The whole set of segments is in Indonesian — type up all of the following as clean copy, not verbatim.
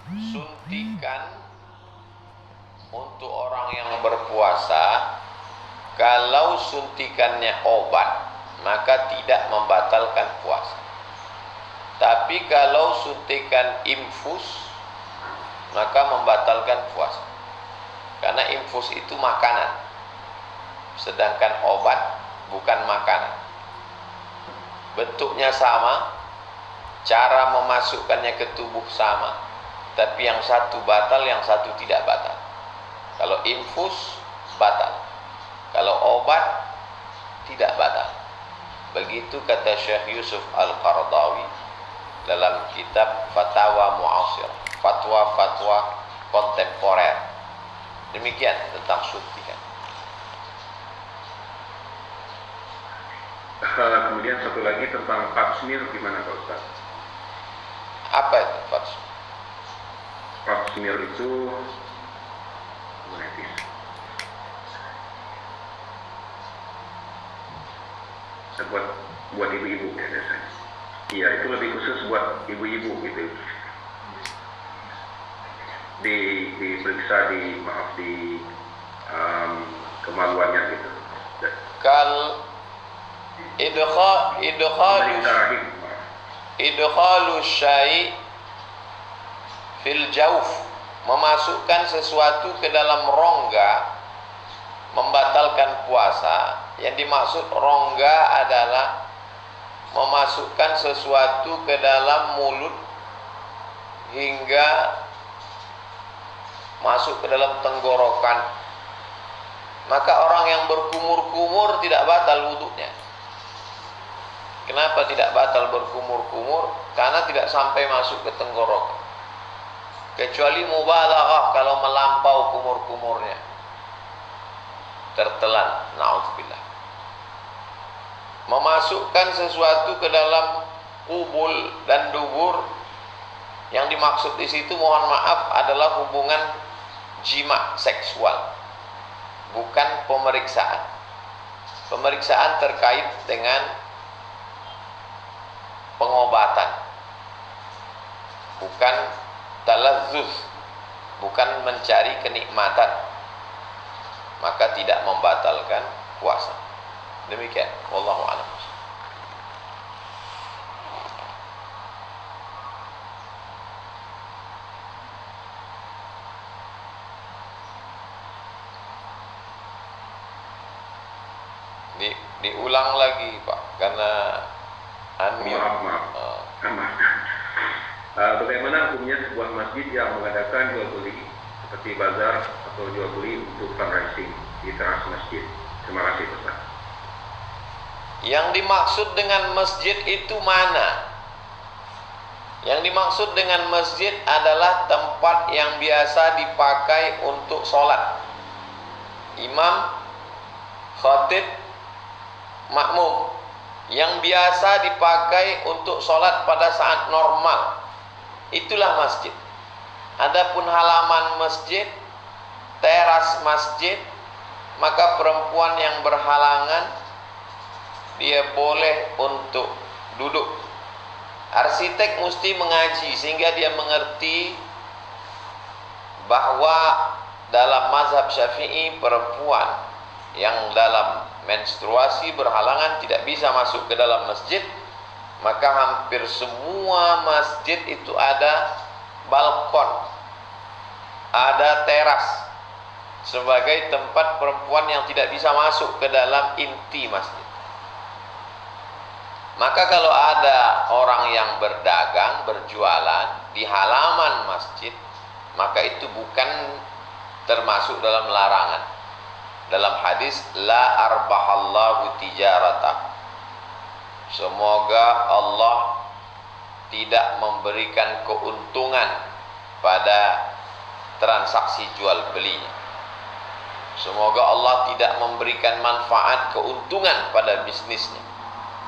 suntikan untuk orang yang berpuasa, kalau suntikannya obat maka tidak membatalkan puasa. Tapi kalau suntikan infus maka membatalkan puasa. Karena infus itu makanan, sedangkan obat bukan makanan. Bentuknya sama, cara memasukkannya ke tubuh sama, tapi yang satu batal, yang satu tidak batal. Kalau infus batal, kalau obat tidak batal. Begitu kata Syekh Yusuf Al-Qaradawi dalam kitab Fatwa Mu'asir, fatwa-fatwa kontemporer. Demikian tentang suntikan. Kemudian satu lagi tentang pap-smear, gimana Pak Ustaz? Apa itu pap-smear? Pap-smear itu buat ibu-ibu ya biasanya. Iya, itu lebih khusus buat ibu-ibu gitu. Diperiksa di kemaluannya gitu. Kal idkhalu syai' fil jauf, memasukkan sesuatu ke dalam rongga membatalkan puasa. Yang dimaksud rongga adalah memasukkan sesuatu ke dalam mulut hingga masuk ke dalam tenggorokan. Maka orang yang berkumur-kumur tidak batal wudunya. Kenapa tidak batal berkumur-kumur? Karena tidak sampai masuk ke tenggorokan. Kecuali mubalaghah, kalau melampau kumur-kumurnya, tertelan, na'udzubillah. Memasukkan sesuatu ke dalam kubul dan dubur, yang dimaksud di situ, mohon maaf, adalah hubungan jima seksual, bukan pemeriksaan. Pemeriksaan terkait dengan pengobatan, bukan talazzuz, bukan mencari kenikmatan, maka tidak membatalkan puasa. Demikian, wallahu a'lam. Diulang lagi Pak, karena Maaf. Bagaimana hukumnya sebuah masjid yang mengadakan jual beli seperti bazar atau jual beli untuk fundraising di teras masjid? Terima kasih Ustaz. Yang dimaksud dengan masjid itu mana? Yang dimaksud dengan masjid adalah tempat yang biasa dipakai untuk sholat. Imam, khatib, makmum, yang biasa dipakai untuk sholat pada saat normal, itulah masjid. Adapun halaman masjid, teras masjid, maka perempuan yang berhalangan dia boleh untuk duduk. Arsitek mesti mengaji sehingga dia mengerti bahwa dalam mazhab Syafi'i, perempuan yang dalam menstruasi berhalangan tidak bisa masuk ke dalam masjid. Maka hampir semua masjid itu ada balkon, ada teras, sebagai tempat perempuan yang tidak bisa masuk ke dalam inti masjid. Maka kalau ada orang yang berdagang, berjualan di halaman masjid, maka itu bukan termasuk dalam larangan. Dalam hadis, la arbahallahu tijarata, semoga Allah tidak memberikan keuntungan pada transaksi jual belinya. Semoga Allah tidak memberikan manfaat keuntungan pada bisnisnya.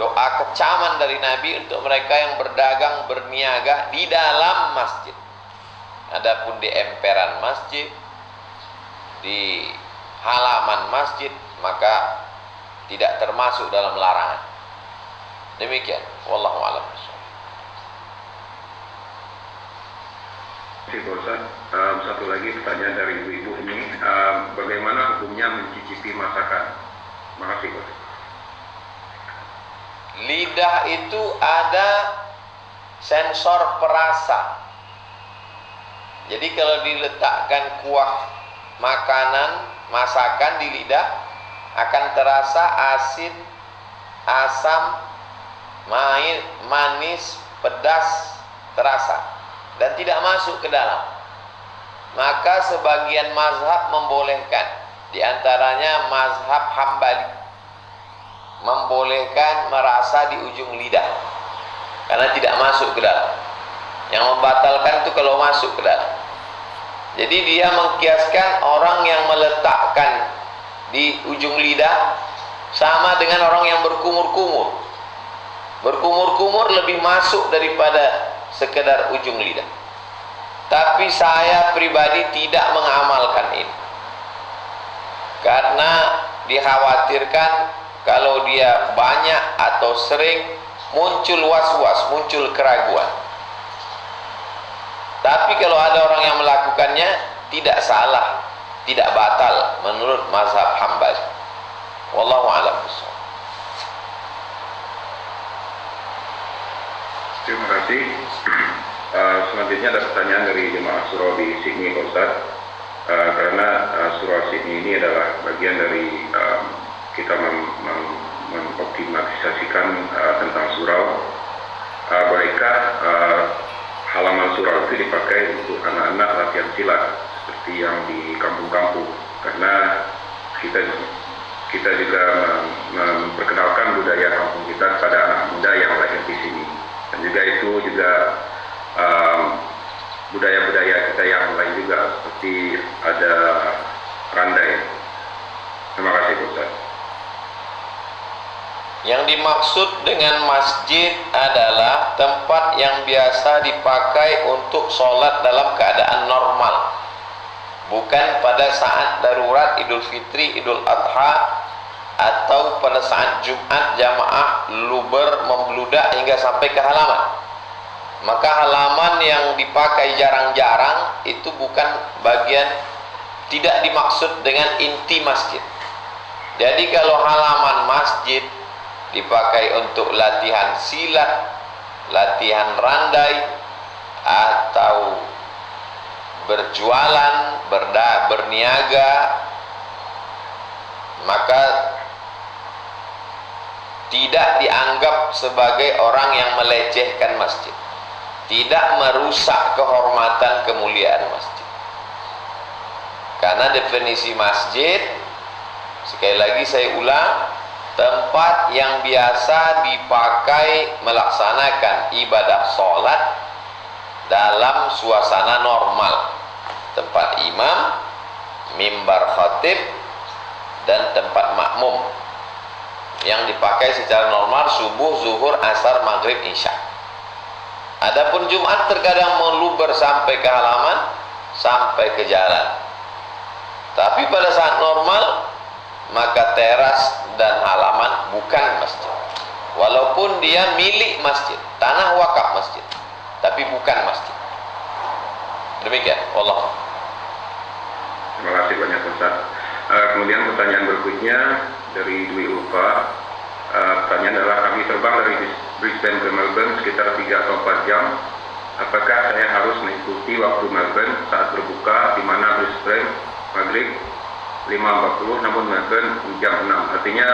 Doa kecaman dari Nabi untuk mereka yang berdagang, berniaga di dalam masjid. Adapun di emperan masjid, di halaman masjid, maka tidak termasuk dalam larangan. Demikian, wallahu a'lam. kasih Pak Ustaz. Satu lagi pertanyaan dari ibu ini, bagaimana hukumnya mencicipi masakan? Makasih Pak Ustaz. Lidah itu ada sensor perasa. Jadi kalau diletakkan kuah makanan, masakan di lidah, akan terasa asin, asam, manis, pedas, terasa dan tidak masuk ke dalam. Maka sebagian mazhab membolehkan, di antaranya mazhab Hambali, membolehkan merasa di ujung lidah karena tidak masuk ke dalam. Yang membatalkan itu kalau masuk ke dalam. Jadi dia mengkiaskan orang yang meletakkan di ujung lidah sama dengan orang yang berkumur-kumur. Berkumur-kumur lebih masuk daripada sekedar ujung lidah. Tapi saya pribadi tidak mengamalkan ini, karena dikhawatirkan kalau dia banyak atau sering muncul was-was, muncul keraguan. Tapi kalau ada orang yang melakukannya, tidak salah, tidak batal menurut mazhab Hambali. Wallahu a'lam bishawab. Terima kasih. Selanjutnya ada pertanyaan dari jemaah surau di Sydney, Pak Ustaz. Karena surau Sydney ini adalah bagian dari kita mengoptimalisasikan tentang surau. Bolehkah halaman surau itu dipakai untuk anak-anak latihan silat seperti yang di kampung-kampung? Karena kita juga memperkenalkan budaya kampung kita kepada anak muda yang lahir di sini, dan juga itu juga budaya-budaya kita yang lain juga, seperti ada randai. Terima kasih Ustaz. Yang dimaksud dengan masjid adalah tempat yang biasa dipakai untuk sholat dalam keadaan normal, bukan pada saat darurat Idul Fitri, Idul Adha, atau pada saat Jumat jamaah luber membludak hingga sampai ke halaman. Maka halaman yang dipakai jarang-jarang itu bukan bagian, tidak dimaksud dengan inti masjid. Jadi kalau halaman masjid dipakai untuk latihan silat, latihan randai, atau berjualan, berniaga, maka tidak dianggap sebagai orang yang melecehkan masjid, tidak merusak kehormatan kemuliaan masjid. Karena definisi masjid, sekali lagi saya ulang, tempat yang biasa dipakai melaksanakan ibadah sholat dalam suasana normal, tempat imam, mimbar khatib, dan tempat makmum yang dipakai secara normal subuh, zuhur, asar, maghrib, isya. Adapun Jumat terkadang meluber sampai ke halaman, sampai ke jalan. Tapi pada saat normal, maka teras dan halaman bukan masjid. Walaupun dia milik masjid, tanah wakaf masjid, tapi bukan masjid. Demikian, Allah. Terima kasih banyak Ustaz. Kemudian pertanyaan berikutnya dari Dwi Ulfa. Pertanyaan adalah, kami terbang dari Brisbane ke Melbourne sekitar 3 atau 4 jam. Apakah saya harus mengikuti waktu Melbourne saat berbuka, di mana Brisbane maghrib 5.40, namun Melbourne jam 6, artinya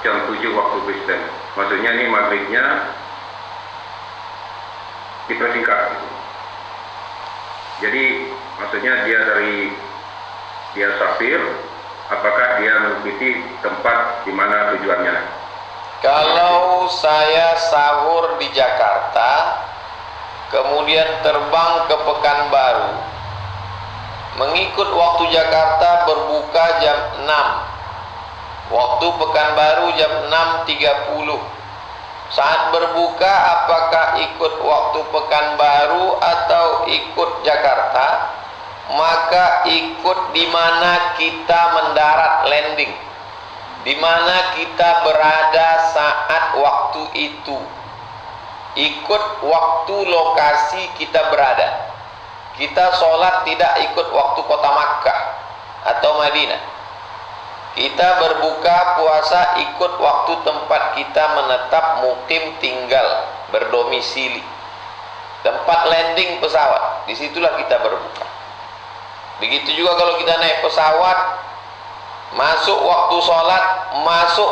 jam 7 waktu Brisbane. Maksudnya ini maghribnya dipersingkat gitu. Jadi maksudnya dia safir, apakah dia mengikuti tempat di mana tujuannya? Kalau saya sahur di Jakarta, kemudian terbang ke Pekanbaru, mengikut waktu Jakarta berbuka jam 6, waktu Pekanbaru jam 6.30. Saat berbuka apakah ikut waktu Pekanbaru atau ikut Jakarta? Maka ikut di mana kita mendarat, landing, di mana kita berada saat waktu itu. ikut waktu lokasi kita berada. Kita sholat tidak ikut waktu kota Makkah atau Madinah. Kita berbuka puasa ikut waktu tempat kita menetap, mukim, tinggal, berdomisili, tempat landing pesawat. Disitulah kita berbuka. Begitu juga kalau kita naik pesawat, masuk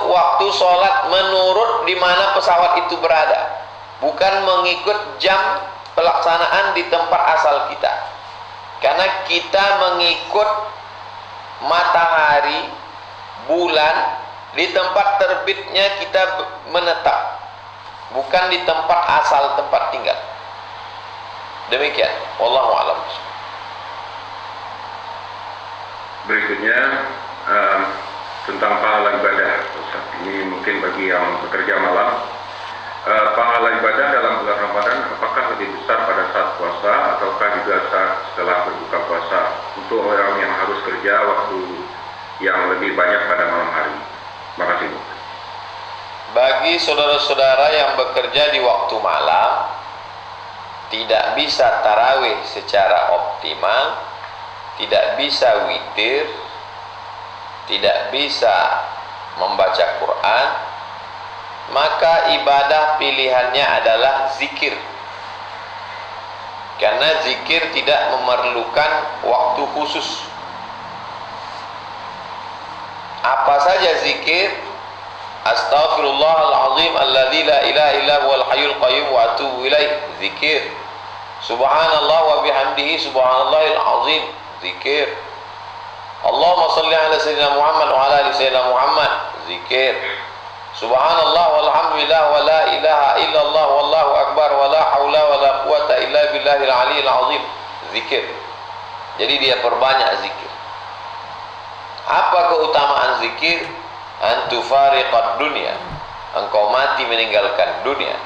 waktu sholat menurut di mana pesawat itu berada, bukan mengikut jam pelaksanaan di tempat asal kita. Karena kita mengikut matahari, bulan, di tempat terbitnya kita menetap, bukan di tempat asal tempat tinggal. Demikian, wallahu a'lam. Berikutnya tentang pahala ibadah. Ini mungkin bagi yang bekerja malam. Pahala ibadah dalam bulan Ramadan apakah lebih besar pada saat puasa ataukah juga saat setelah berbuka puasa untuk orang yang harus kerja waktu yang lebih banyak pada malam hari? Terima kasih, Bu. Bagi saudara-saudara yang bekerja di waktu malam, tidak bisa tarawih secara optimal, tidak bisa witir, tidak bisa membaca Quran, maka ibadah pilihannya adalah zikir. Karena zikir tidak memerlukan waktu khusus. Apa saja zikir? Astaghfirullahalazim alladzi la ilaha illa huwal hayyul qayyum wa atubu ilaih, zikir. Subhanallah wa bihamdihi subhanallahil azim, zikir. Allahumma shalli ala sayyidina Muhammad wa ala ali sayyidina Muhammad, zikir. Subhanallah walhamdulillah wa la ilaha illallah wallahu akbar wa la haula wa la quwata illa billahil aliyil azim, zikir. Jadi dia perbanyak zikir. Apa keutamaan zikir? Antufariqad dunya, engkau mati meninggalkan dunia.